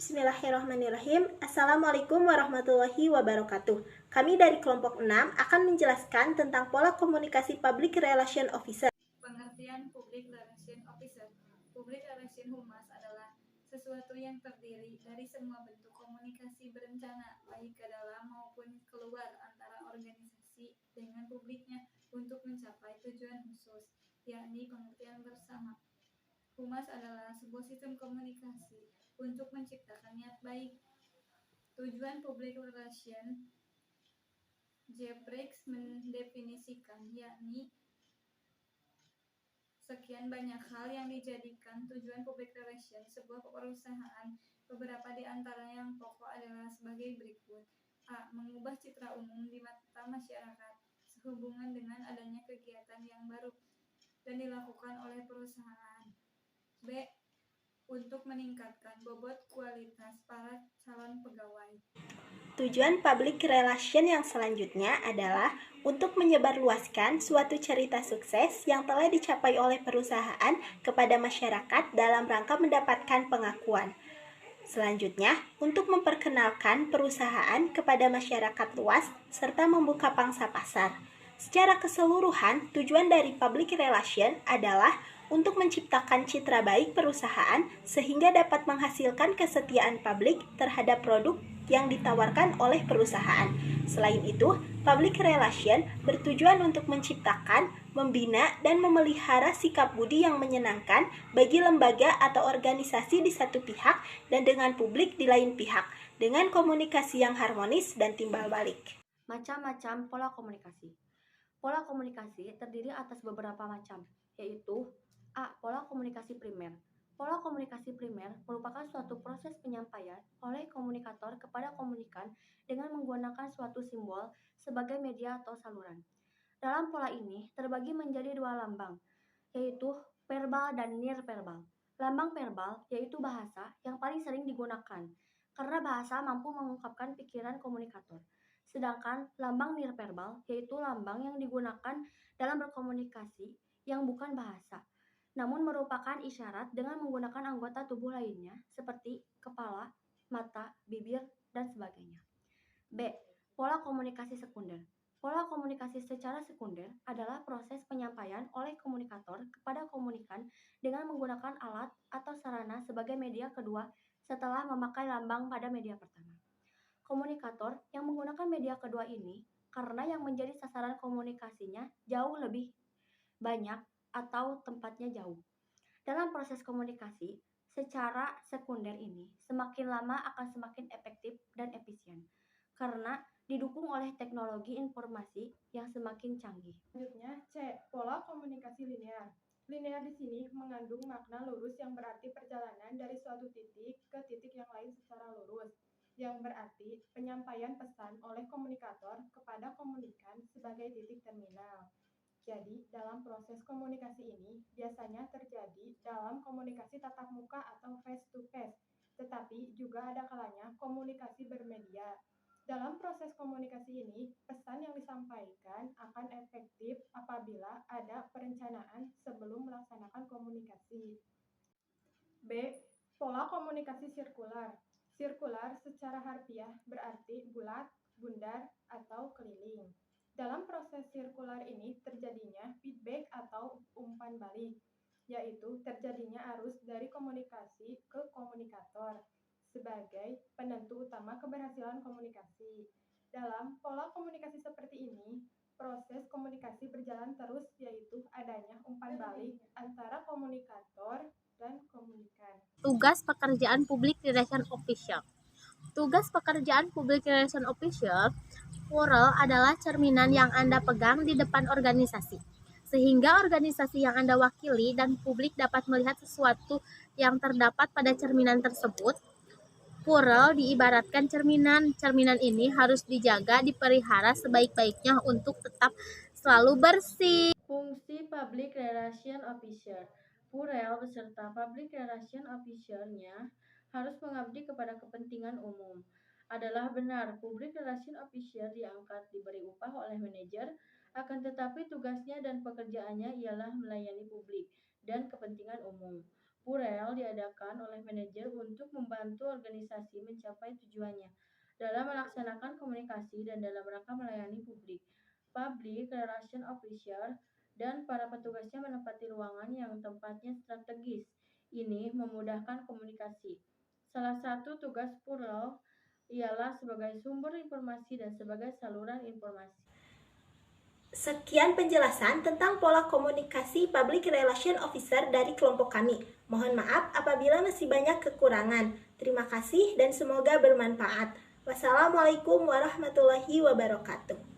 Bismillahirrahmanirrahim. Assalamualaikum warahmatullahi wabarakatuh. Kami dari kelompok 6 akan menjelaskan tentang pola komunikasi Public Relation Officer. Pengertian Public Relation Officer. Public Relation Humas adalah sesuatu yang terdiri dari semua bentuk komunikasi berencana, baik ke dalam maupun keluar antara organisasi dengan publiknya untuk mencapai tujuan khusus, yakni pengertian bersama. Humas adalah sebuah sistem komunikasi untuk menciptakan niat baik. Tujuan Public Relation Jeffreys mendefinisikan, yakni sekian banyak hal yang dijadikan tujuan public relation sebuah perusahaan. Beberapa di antara yang pokok adalah sebagai berikut. A. Mengubah citra umum di mata masyarakat sehubungan dengan adanya kegiatan yang baru dan dilakukan oleh perusahaan. B. Untuk meningkatkan bobot kualitas para calon pegawai. Tujuan public relation yang selanjutnya adalah untuk menyebarluaskan suatu cerita sukses yang telah dicapai oleh perusahaan kepada masyarakat dalam rangka mendapatkan pengakuan. Selanjutnya, untuk memperkenalkan perusahaan kepada masyarakat luas serta membuka pangsa pasar. Secara keseluruhan, tujuan dari public relation adalah untuk menciptakan citra baik perusahaan sehingga dapat menghasilkan kesetiaan publik terhadap produk yang ditawarkan oleh perusahaan. Selain itu, public relation bertujuan untuk menciptakan, membina, dan memelihara sikap budi yang menyenangkan bagi lembaga atau organisasi di satu pihak dan dengan publik di lain pihak, dengan komunikasi yang harmonis dan timbal balik. Macam-macam pola komunikasi. Pola komunikasi terdiri atas beberapa macam, yaitu A. Pola komunikasi primer. Pola komunikasi primer merupakan suatu proses penyampaian oleh komunikator kepada komunikan dengan menggunakan suatu simbol sebagai media atau saluran. Dalam pola ini terbagi menjadi dua lambang, yaitu verbal dan nirverbal. Lambang verbal yaitu bahasa yang paling sering digunakan, karena bahasa mampu mengungkapkan pikiran komunikator. Sedangkan lambang nirverbal yaitu lambang yang digunakan dalam berkomunikasi yang bukan bahasa, namun merupakan isyarat dengan menggunakan anggota tubuh lainnya seperti kepala, mata, bibir, dan sebagainya. B. Pola komunikasi sekunder. Pola komunikasi secara sekunder adalah proses penyampaian oleh komunikator kepada komunikan dengan menggunakan alat atau sarana sebagai media kedua setelah memakai lambang pada media pertama. Komunikator yang menggunakan media kedua ini karena yang menjadi sasaran komunikasinya jauh lebih banyak atau tempatnya jauh. Dalam proses komunikasi secara sekunder ini semakin lama akan semakin efektif dan efisien karena didukung oleh teknologi informasi yang semakin canggih. Selanjutnya, C. Pola komunikasi linear. Linear di sini mengandung makna lurus yang berarti perjalanan dari suatu titik ke titik yang lain secara lurus, yang berarti penyampaian pesan oleh komunikator kepada komunikan sebagai titik terminal. Jadi, dalam proses komunikasi ini biasanya terjadi dalam komunikasi tatap muka atau face to face, tetapi juga ada kalanya komunikasi bermedia. Dalam proses komunikasi ini, pesan yang disampaikan akan efektif apabila ada perencanaan sebelum melaksanakan komunikasi. B. Pola komunikasi sirkular. Sirkular secara harfiah berarti bulat, bundar, atau keliling. Dalam proses sirkular ini terjadinya feedback atau umpan balik, yaitu terjadinya arus dari komunikasi ke komunikator sebagai penentu utama keberhasilan komunikasi. Dalam pola komunikasi seperti ini, proses komunikasi berjalan terus, yaitu adanya umpan balik antara komunikator dan komunikan. Tugas pekerjaan Public Relation Official. Tugas pekerjaan Public Relation Official Plural adalah cerminan yang Anda pegang di depan organisasi, sehingga organisasi yang Anda wakili dan publik dapat melihat sesuatu yang terdapat pada cerminan tersebut. Plural diibaratkan cerminan. Cerminan ini harus dijaga, dipelihara sebaik-baiknya untuk tetap selalu bersih. Fungsi Public Relation Officer. Plural beserta Public Relation Officer-nya harus mengabdi kepada kepentingan umum. Adalah benar, Public Relation Officer diangkat diberi upah oleh manajer, akan tetapi tugasnya dan pekerjaannya ialah melayani publik dan kepentingan umum. Purel diadakan oleh manajer untuk membantu organisasi mencapai tujuannya dalam melaksanakan komunikasi dan dalam rangka melayani publik. Public Relation Officer dan para petugasnya menempati ruangan yang tempatnya strategis. Ini memudahkan komunikasi. Salah satu tugas Purel ialah sebagai sumber informasi dan sebagai saluran informasi. Sekian penjelasan tentang pola komunikasi Public Relation Officer dari kelompok kami. Mohon maaf apabila masih banyak kekurangan. Terima kasih dan semoga bermanfaat. Wassalamualaikum warahmatullahi wabarakatuh.